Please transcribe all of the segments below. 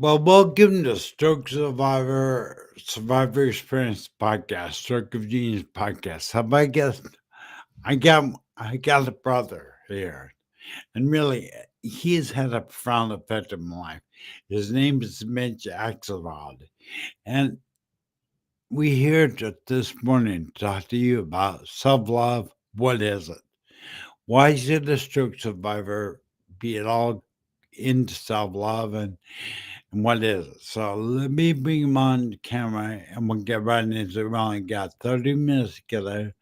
Well, welcome to Stroke Survivor Experience Podcast, Stroke of Genius Podcast. Have I guessed? I got a brother here, and really, he has had a profound effect on my life. His name is Mitch Axelrod, and we here this morning to talk to you about self love. What is it? Why should a stroke survivor be at all into self love, and what is it? So let me bring him on camera and we'll get right into it. We only got 30 minutes together,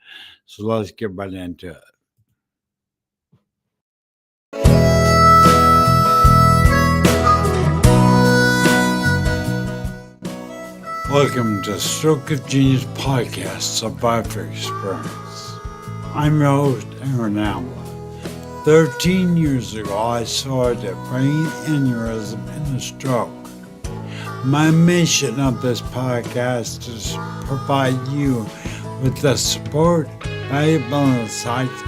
so let's get right into it. Welcome to Stroke of Genius Podcast Survivor Experience. I'm your host, Unravel. 13 years ago, I suffered a brain aneurysm and a stroke. My mission of this podcast is to provide you with the support, valuable insights,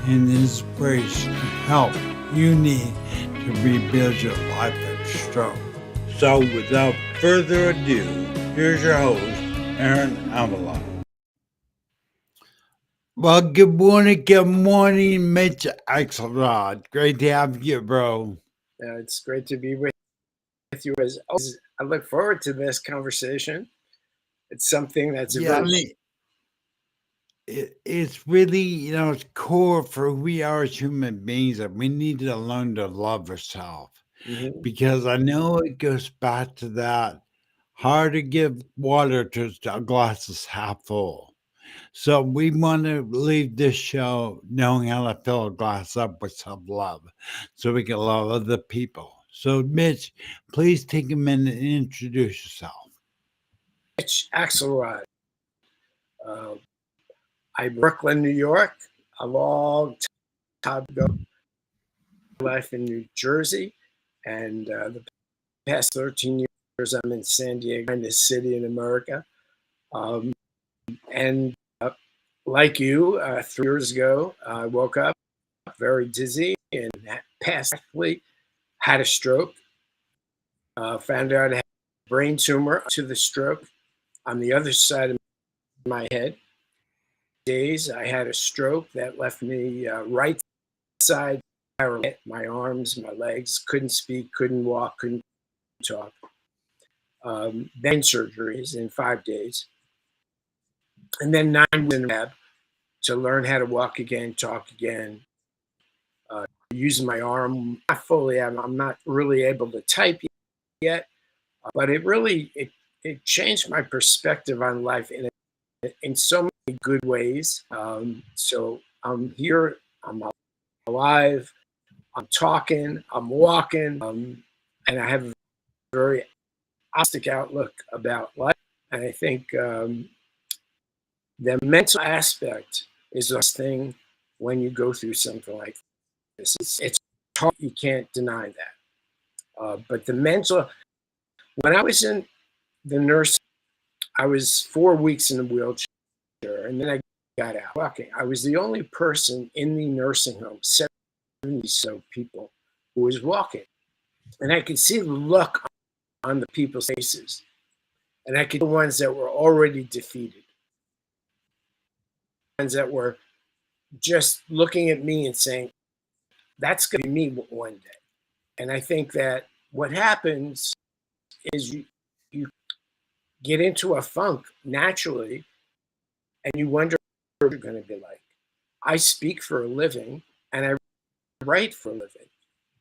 and inspiration to help you need to rebuild your life after stroke. So without further ado, here's your host, Aaron Avalon. Well, good morning, Mitch Axelrod. Great to have you, bro. It's great to be with you as always. I look forward to this conversation. It's something that's it's really, it's core for who we are as human beings that we need to learn to love ourselves. Because I know it goes back to that hard to give water to a glass is half full. So we want to leave this show knowing how to fill a glass up with self love so we can love other people. So, Mitch, please take a minute and introduce yourself. Mitch Axelrod. I'm Brooklyn, New York. A long time ago, life in New Jersey, and the past 13 years I'm in San Diego, in this city in America. And like you, 3 years ago, I woke up very dizzy and passively had a stroke. Found out I had a brain tumor to the stroke on the other side of my head. Days I had a stroke that left me right side paralyzed. My arms, my legs, couldn't speak, couldn't walk, couldn't talk. Then surgeries in 5 days, and then 9 weeks in rehab to learn how to walk again, talk again, using my arm. Not fully, I'm not really able to type yet, but it changed my perspective on life in so many good ways. So I'm here, I'm alive, I'm talking, I'm walking, and I have a very optimistic outlook about life. And I think the mental aspect is the thing when you go through something like this. It's hard, you can't deny that. But the mental, when I was in the nurse, I was 4 weeks in a wheelchair, and then I got out walking. I was the only person in the nursing home, 70 so people, who was walking. And I could see the look on the people's faces. And I could see the ones that were already defeated, ones that were just looking at me and saying, that's going to be me one day. And I think that what happens is you get into a funk naturally, and you wonder what you're going to be like. I speak for a living, and I write for a living.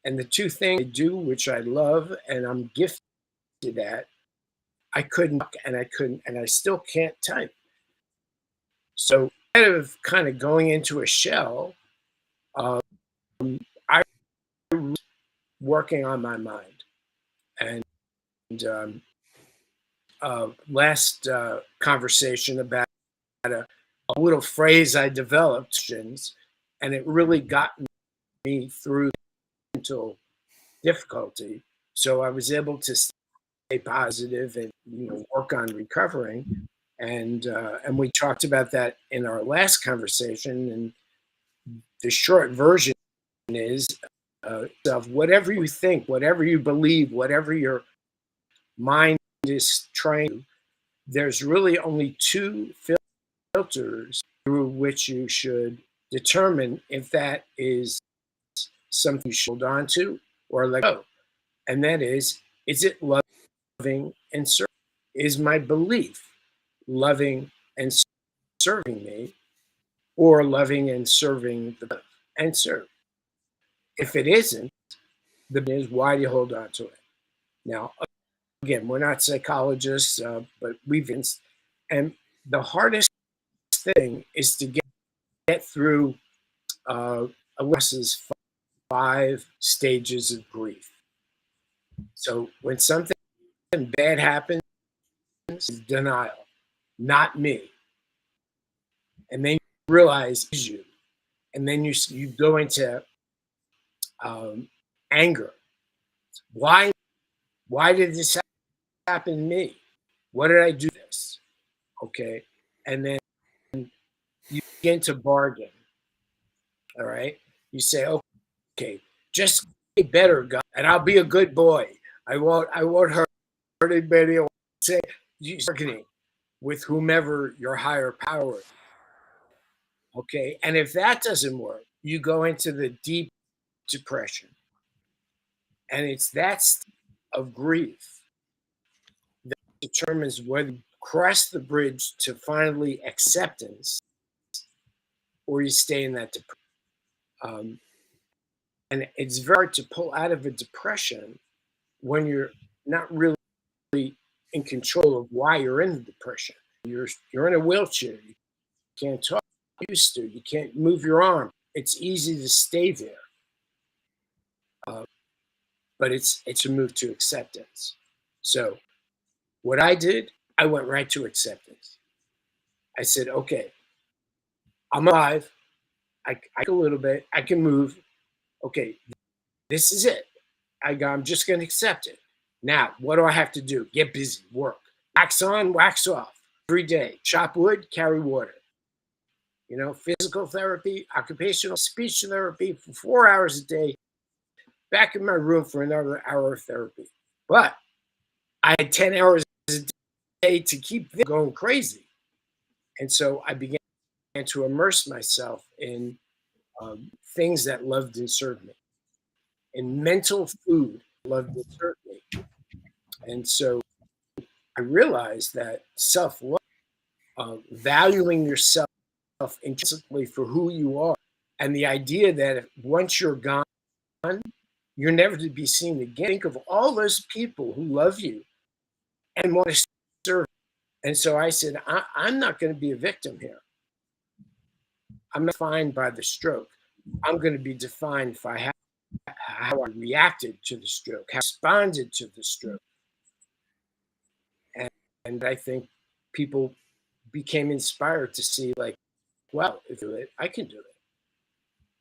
And the two things I do, which I love and I'm gifted at, I couldn't, and I still can't type. So instead of kind of going into a shell, I was working on my mind. And last conversation about a little phrase I developed, and it really got me through mental difficulty. So I was able to stay positive and work on recovering. And we talked about that in our last conversation. And the short version is of whatever you think, whatever you believe, whatever your mind is trained, there's really only two filters through which you should determine if that is something you should hold on to or let go. And that is it loving and serving? Is my belief loving and serving me, or loving and serving the and serve? If it isn't, the is why do you hold on to it? Now, again, we're not psychologists, but we've been, and the hardest thing is to get through Alyssa's 5 stages of grief. So when something bad happens, denial, not me, and then you realize it's you, and then you go into anger. Why did this happen to me? What did I do this? Okay, and then you begin to bargain. All right, you say, okay, just get better, God, and I'll be a good boy. I won't hurt anybody. I won't say you bargaining with whomever your higher power is. Okay, and if that doesn't work, you go into the deep depression, and it's that state of grief that determines whether you cross the bridge to finally acceptance or you stay in that depression. And it's very hard to pull out of a depression when you're not really in control of why you're in the depression. You're in a wheelchair. You can't talk like you used to. You can't move your arm. It's easy to stay there, but it's a move to acceptance. So what I did, I went right to acceptance. I said, okay, I'm alive. I a little bit. I can move. Okay, this is it. I'm just going to accept it. Now, what do I have to do? Get busy, work. Wax on, wax off. Every day. Chop wood, carry water. Physical therapy, occupational speech therapy for 4 hours a day. Back in my room for another hour of therapy. But I had 10 hours a day to keep going crazy. And so I began to immerse myself in things that loved and served me, in mental food loved and served me. And so I realized that self-love, valuing yourself intrinsically for who you are, and the idea that once you're gone, you're never to be seen again. Think of all those people who love you and want to serve. And so I said, I'm not going to be a victim here. I'm not defined by the stroke. I'm going to be defined by how I reacted to the stroke, how I responded to the stroke. And I think people became inspired to see, like, well, if you do it, I can do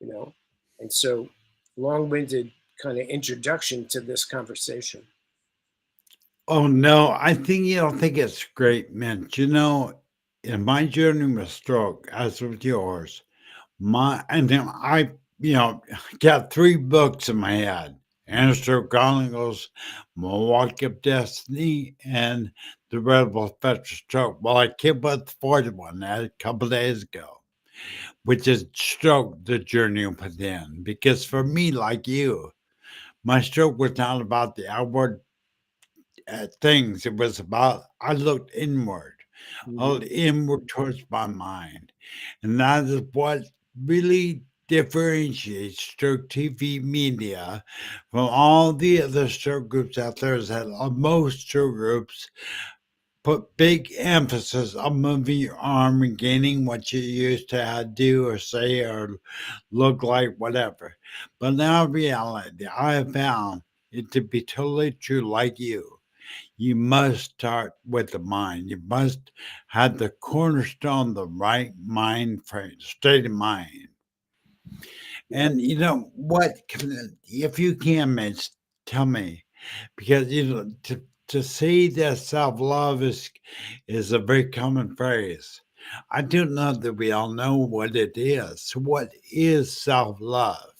it. And so long-winded kind of introduction to this conversation. Oh no, I think you don't think it's great, Mitch. In my journey with stroke, as with yours, and then I, got 3 books in my head. Stroke Chronicles, Walk of Destiny, and The Rebel Effect of Stroke. Well, I came with the 4th one a couple days ago, which is Stroke, the Journey Within. Because for me, like you, my stroke was not about the outward things. It was about, I looked inward. I looked inward towards my mind. And that is what really differentiates stroke TV media from all the other stroke groups out there, is that most stroke groups put big emphasis on moving your arm and gaining what you used to do or say or look like, whatever. But now, reality, I have found it to be totally true, like you. You must start with the mind. You must have the cornerstone, the right mind frame, state of mind. And what, if you can, Mitch, tell me, because to see that self-love is a very common phrase. I do know that we all know what it is. So what is self-love?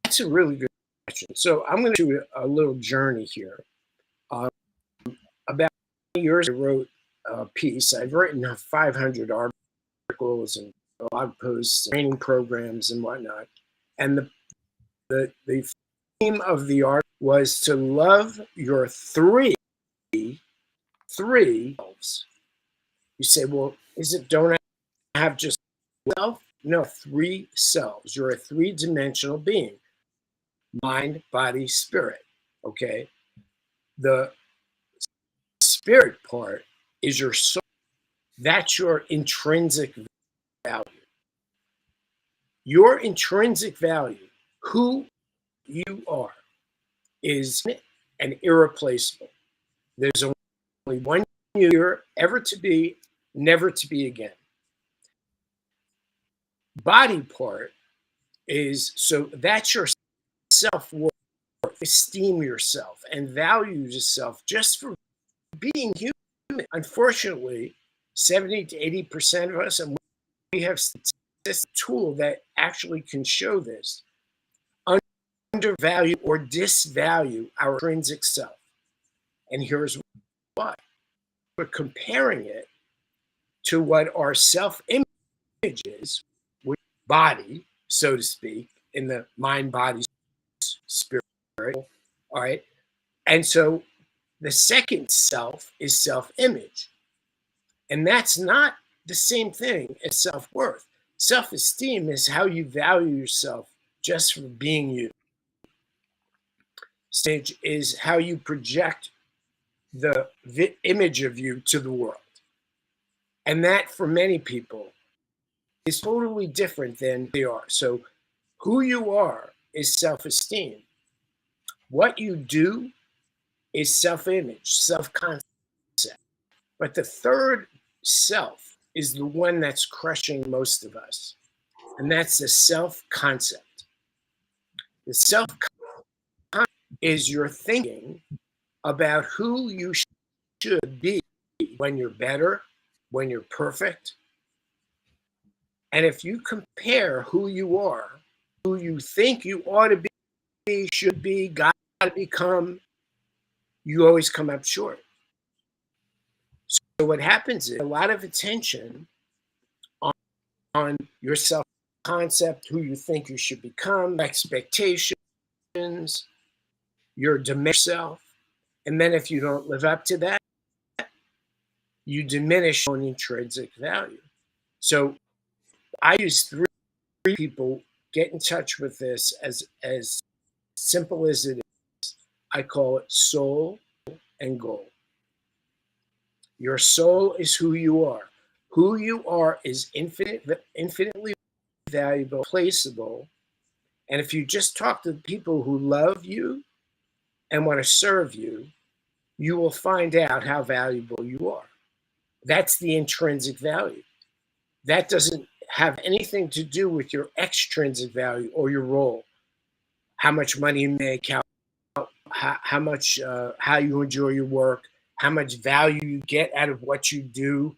That's a really good question. So I'm going to do a little journey here. about years I wrote a piece. I've written 500 articles and blog posts, training programs and whatnot. And the theme of the art was to love your three selves. You say, well, don't I have just self? No, three selves. You're a three-dimensional being. Mind, body, spirit. Okay. The spirit part is your soul. That's your intrinsic value. Your intrinsic value, who you are, is an irreplaceable. There's only one you ever to be, never to be again. Body part is, so that's your self-worth. Esteem yourself and value yourself just for being human. Unfortunately, 70 to 80% of us, and we have this tool that actually can show this, undervalue or disvalue our intrinsic self. And here's why. We're comparing it to what our self-image is, with body, so to speak, in the mind, body, spirit. All right. And so the second self is self-image. And that's not the same thing as self-worth. Self-esteem is how you value yourself just for being you. Stage is how you project the image of you to the world. And that, for many people, is totally different than they are. So who you are is self-esteem. What you do is self-image, self-concept. But the third self is the one that's crushing most of us. And that's the self-concept. The self-concept is your thinking about who you should be when you're better, when you're perfect. And if you compare who you are, who you think you ought to be, should be, got to become, you always come up short. So what happens is a lot of attention on your self-concept, who you think you should become, expectations, your diminish self. And then if you don't live up to that, you diminish your own intrinsic value. So I use three people get in touch with this as simple as it is. I call it soul and goal. Your soul is who you are. Who you are is infinitely valuable, placeable. And if you just talk to the people who love you and want to serve you, you will find out how valuable you are. That's the intrinsic value. That doesn't have anything to do with your extrinsic value or your role, how much money you make, how you enjoy your work, how much value you get out of what you do.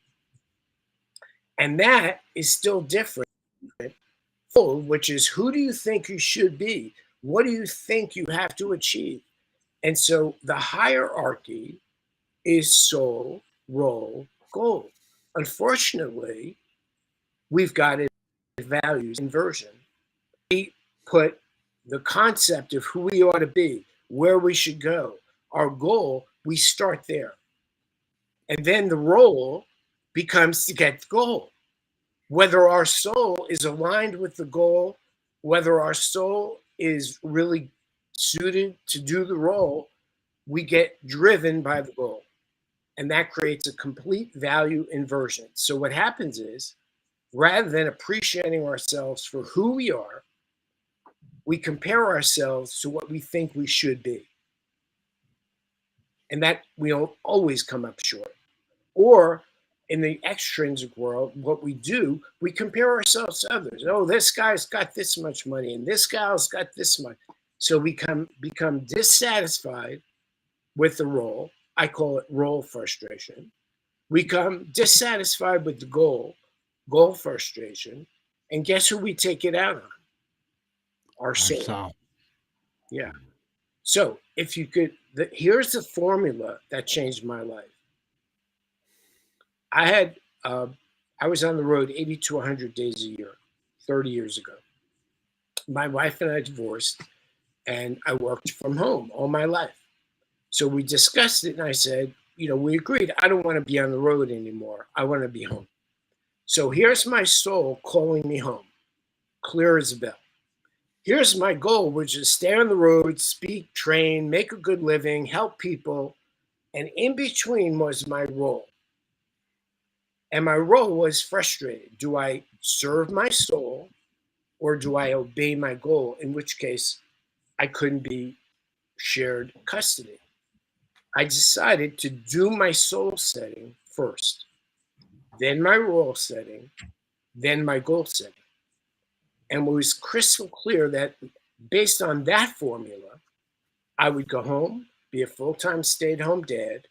And that is still different, which is, who do you think you should be? What do you think you have to achieve? And so the hierarchy is soul, role, goal. Unfortunately, we've got it values inversion. We put the concept of who we ought to be, where we should go, our goal, we start there. And then the role becomes to get the goal. Whether our soul is aligned with the goal, whether our soul is really suited to do the role, we get driven by the goal. And that creates a complete value inversion. So what happens is, rather than appreciating ourselves for who we are, we compare ourselves to what we think we should be. And that we don't always come up short. Or in the extrinsic world, what we do, we compare ourselves to others. Oh, this guy's got this much money and this gal's got this much. So we become dissatisfied with the role. I call it role frustration. We become dissatisfied with the goal frustration. And guess who we take it out on? Our soul. Yeah. So if you could, here's the formula that changed my life. I had, uh, I was on the road 80 to 100 days a year, 30 years ago. My wife and I divorced, and I worked from home all my life. So we discussed it, and I said, we agreed, I don't want to be on the road anymore. I want to be home. So here's my soul calling me home, clear as a bell. Here's my goal, which is stay on the road, speak, train, make a good living, help people. And in between was my role. And my role was frustrated. Do I serve my soul or do I obey my goal? In which case, I couldn't be shared custody. I decided to do my soul setting first, then my role setting, then my goal setting. And it was crystal clear that based on that formula, I would go home, be a full-time stay-at-home dad.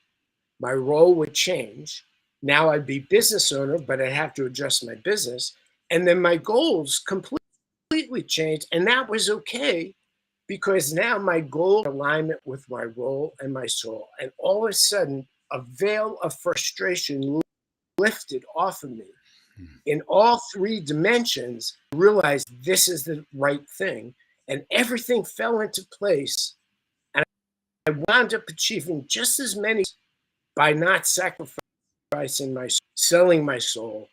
My role would change. Now I'd be business owner, but I'd have to adjust my business. And then my goals completely changed. And that was okay because now my goal alignment with my role and my soul. And all of a sudden, a veil of frustration lifted off of me. In all three dimensions, I realized this is the right thing. And everything fell into place. And I wound up achieving just as many by not sacrificing my selling my soul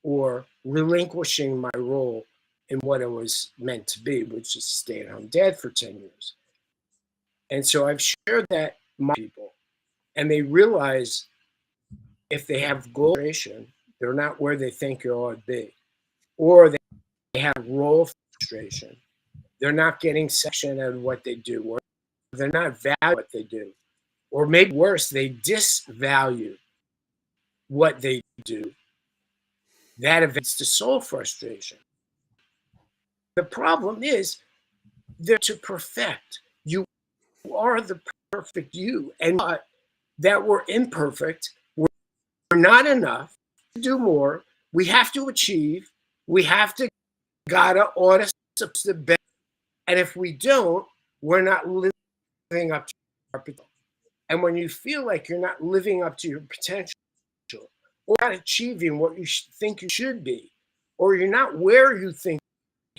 or relinquishing my role in what I was meant to be, which is stay-at-home dad for 10 years. And so I've shared that with my people, and they realize if they have goal frustration, they're not where they think they ought to be, or they have role frustration. They're not getting section out of what they do, or they're not valuing what they do, or maybe worse, they disvalue what they do. That events to soul frustration. The problem is they're to perfect. You are the perfect you, and that we're imperfect. We're not enough to do more. We have to achieve. We have to gotta oughta the best. And if we don't, we're not living up to our potential. And when you feel like you're not living up to your potential, or not achieving what you think you should be, or you're not where you think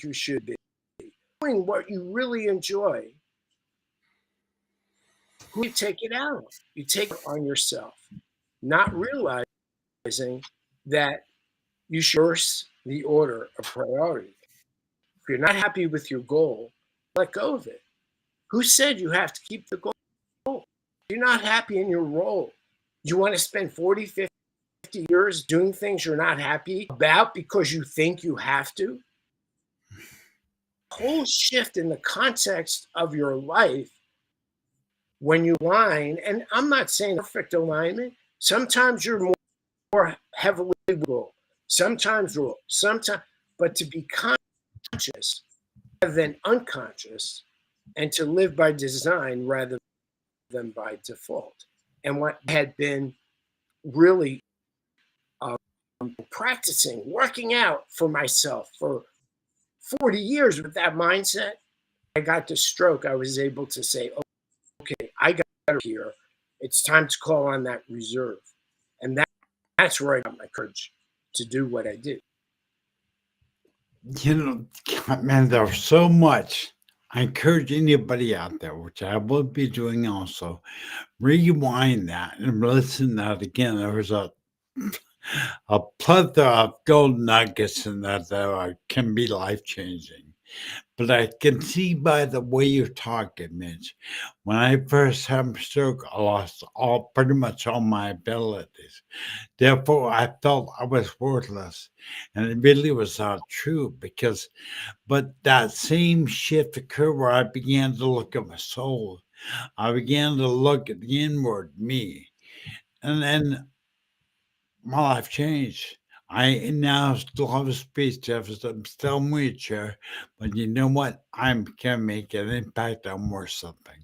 you should be, doing what you really enjoy, who you take it out on? You take it on yourself, not realizing that you should reverse the order of priority. If you're not happy with your goal, let go of it. Who said you have to keep the goal? You're not happy in your role. You want to spend 40, 50 years doing things you're not happy about because you think you have to? Whole shift in the context of your life when you align, and I'm not saying perfect alignment. Sometimes you're more heavily goal, sometimes rule, sometimes, but to be conscious rather than unconscious, and to live by design rather than by default. And what had been really practicing, working out for myself for 40 years with that mindset, I got the stroke. I was able to say, okay, I got here. It's time to call on that reserve. And that's where I got my courage to do what I did. Man, there's so much. I encourage anybody out there, which I will be doing also, rewind that and listen to that again. There was a plethora of gold nuggets in that can be life changing. But I can see by the way you're talking, Mitch, when I first had a stroke, I lost pretty much all my abilities. Therefore, I felt I was worthless. And it really was not true but that same shift occurred where I began to look at my soul. I began to look at the inward me. And then my life changed. I now still have a speech deficit. I'm still in a wheelchair, but you know what? I can make an impact on more something.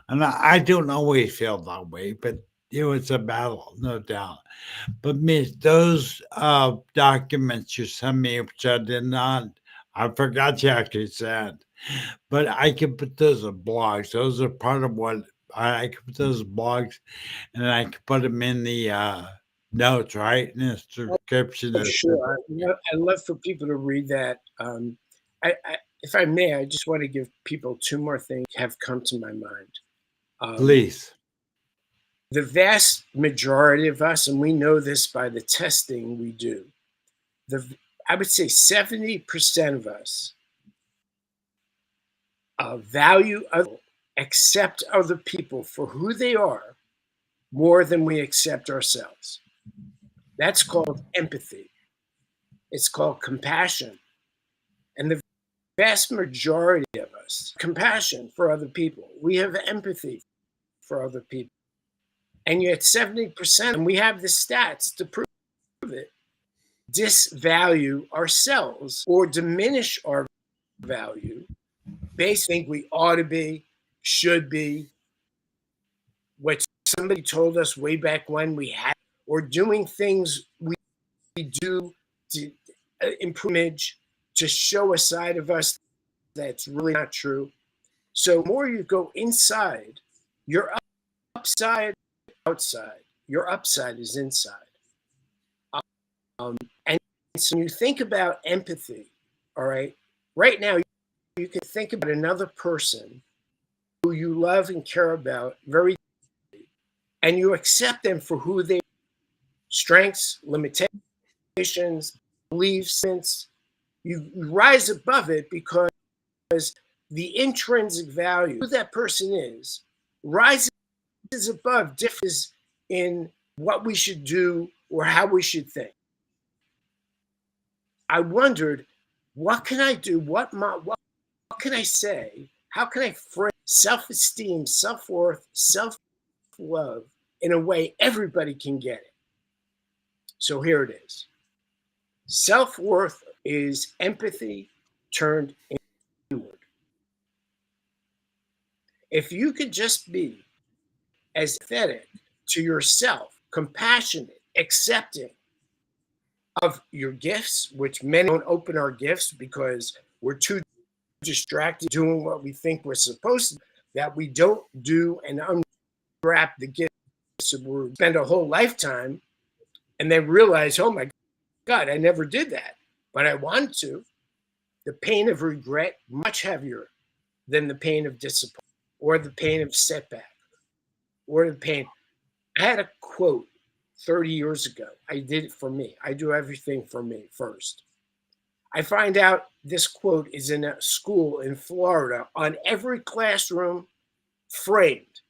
And I don't always feel that way, but it's a battle, no doubt. But Mitch, those documents you sent me, which I did not, I forgot you actually said. But I can put those in blogs. Those are part of what I can put those in blogs, and I can put them in the notes, right? In the description. Oh, sure. I love for people to read that. If I may, I just want to give people two more things have come to my mind. Um, Please. the vast majority of us, and we know this by the testing we do, I would say 70% of us value other, accept other people for who they are more than we accept ourselves. That's called empathy. It's called compassion. And the vast majority of us, compassion for other people. We have empathy for other people. And yet 70%, and we have the stats to prove it, disvalue ourselves or diminish our value. Basically, think we ought to be, should be, what somebody told us way back when we had, or doing things we do to improve image, to show a side of us that's really not true. So the more you go inside, your upside, outside, your upside is inside. And so when you think about empathy, all right now you can think about another person who you love and care about very deeply, and you accept them for who they are, strengths, limitations, beliefs. You rise above it because the intrinsic value, who that person is, rises above differences in what we should do or how we should think. I wondered, what can I do? What can I say? How can I frame self-esteem, self-worth, self-love in a way everybody can get it? So here it is. Self-worth is empathy turned inward. If you could just be as empathetic to yourself, compassionate, accepting of your gifts, which many don't open our gifts because we're too distracted doing what we think we're supposed to, that we don't do and unwrap the gifts. So we spend a whole lifetime and then realize, oh my God, I never did that, but I wanted to. The pain of regret, much heavier than the pain of disappointment or the pain of setback or the pain. I had a quote 30 years ago. I did it for me. I do everything for me first. I find out this quote is in a school in Florida on every classroom framed.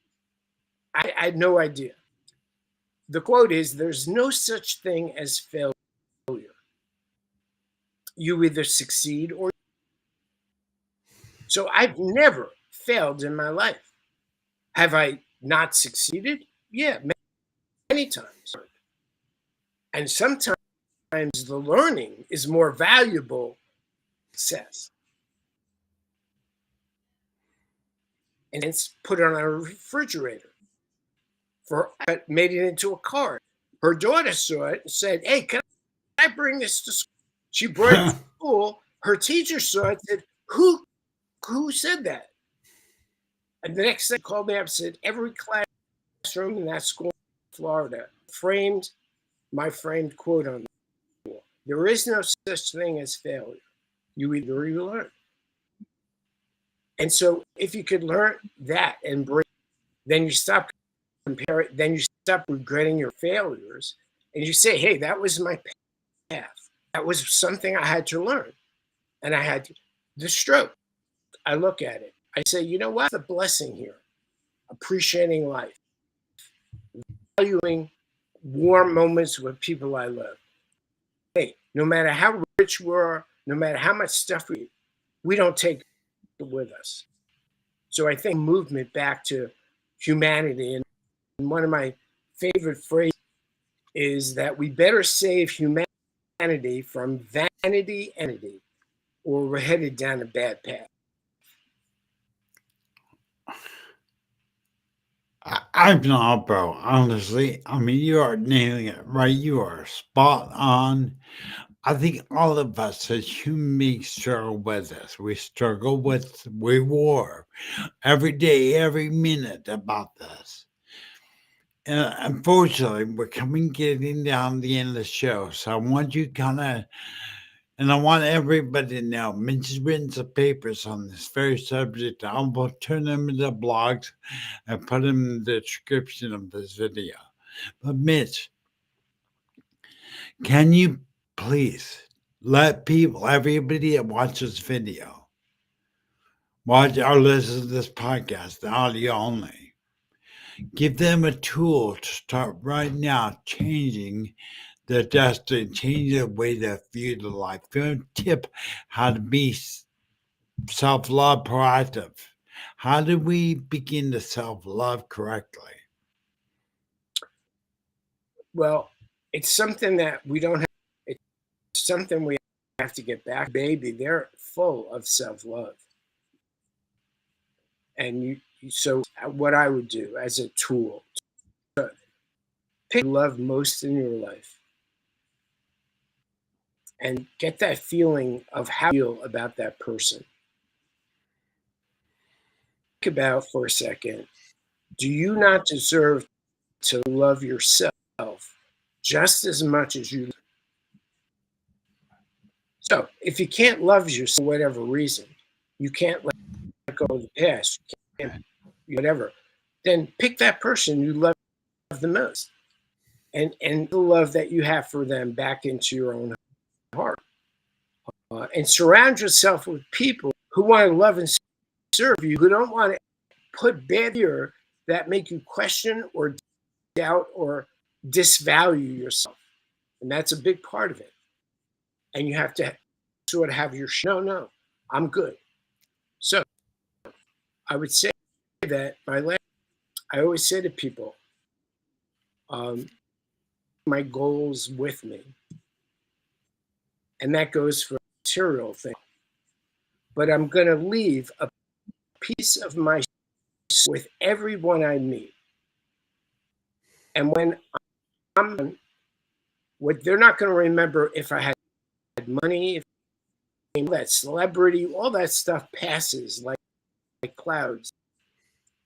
I had no idea. The quote is, there's no such thing as failure. You either succeed or. So I've never failed in my life. Have I not succeeded? Yeah, many times. And sometimes the learning is more valuable than success. And it's put it on a refrigerator. Made it into a card. Her daughter saw it and said, hey, can I bring this to school? She brought it to school. Her teacher saw it and said, who said that? And the next day called me up and said, every classroom in that school in Florida framed my framed quote on the wall. There is no such thing as failure. You either or you learn. And so if you could learn that and bring, then you stop comparing, then you stop regretting your failures and you say, hey, that was my path. That was something I had to learn. And I had the stroke. I look at it. I say, you know what? The blessing here. Appreciating life. Valuing warm moments with people I love. Hey, no matter how rich we are, no matter how much stuff we don't take it with us. So I think movement back to humanity. And one of my favorite phrases is that we better save humanity from vanity entity, or we're headed down a bad path. I'm not, bro. Honestly, I mean, you are nailing it, right? You are spot on. I think all of us as human beings struggle with this. We struggle with, we war every day, every minute about this. And unfortunately, we're getting down the end of the show. So I want you and I want everybody to know, Mitch has written some papers on this very subject. I will turn them into blogs and put them in the description of this video. But Mitch, can you please let people, everybody that watches this video, watch or listen to this podcast, the audio only, give them a tool to start right now changing their destiny, changing the way they view the life. Give them a tip how to be self-love proactive. How do we begin to self-love correctly? Well, it's something that we don't have. It's something we have to get back. Baby, they're full of self-love. And so what I would do as a tool to pick love most in your life and get that feeling of how you feel about that person. Think about for a second, do you not deserve to love yourself just as much as you? So if you can't love yourself for whatever reason, you can't let go of the past, you can't, whatever, then pick that person you love the most and the love that you have for them back into your own heart. And surround yourself with people who want to love and serve you, who don't want to put barrier that make you question or doubt or disvalue yourself. And that's a big part of it. And you have to sort of have your no, I'm good. So I would say that I always say to people, my goals with me. And that goes for material things. But I'm going to leave a piece of my soul with everyone I meet. And when I'm what they're not going to remember if I had money, if that celebrity, all that stuff passes like clouds.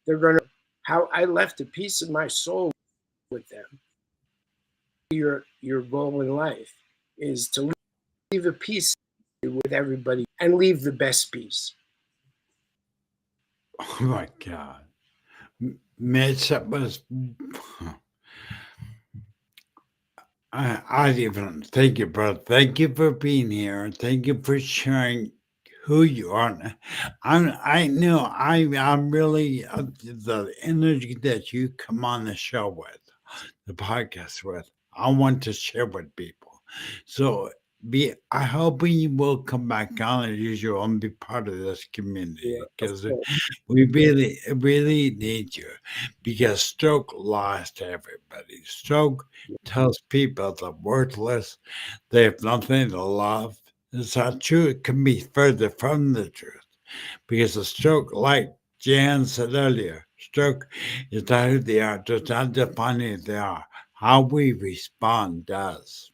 They're going to how I left a piece of my soul with them. Your goal in life is to leave a piece with everybody and leave the best piece. Oh my God. Mitch, that was. I even thank you, brother. Thank you for being here. Thank you for sharing who you are. I know I'm really the energy that you come on the show with, the podcast with. I want to share with people. So I hope you will come back on as usual and be part of this community because we really need you because stroke lost everybody. Stroke tells people they're worthless, they have nothing to love. It's not true. It can be further from the truth because a stroke, like Jan said earlier, stroke is not who they are, does not define who they are. How we respond does.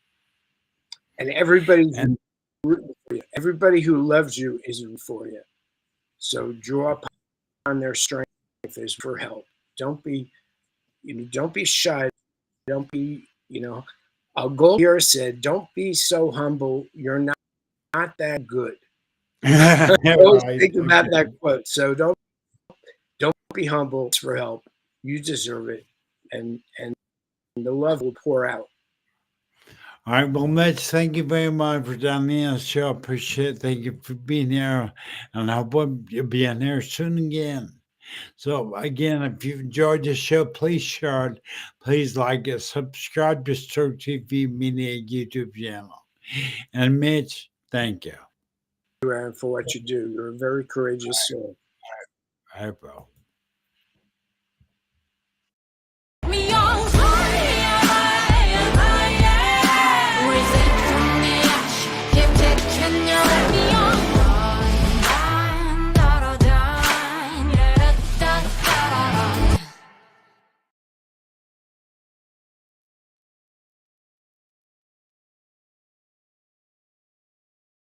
And everybody's And rooting for you. Everybody who loves you is rooting for you. So draw upon their strength is for help. Don't be shy. Don't be, a goal here said, don't be so humble. You're not that good. Always right, think about okay. that quote. So don't be humble for help. You deserve it. And the love will pour out. All right, well, Mitch, thank you very much for joining the show. Appreciate it. Thank you for being here, and I hope you'll be on here soon again. So, again, if you enjoyed the show, please share it. Please like it. Subscribe to Stroke TV Media YouTube channel. And Mitch, thank you. Aaron, for what you do. You're a very courageous soul. All right, bro.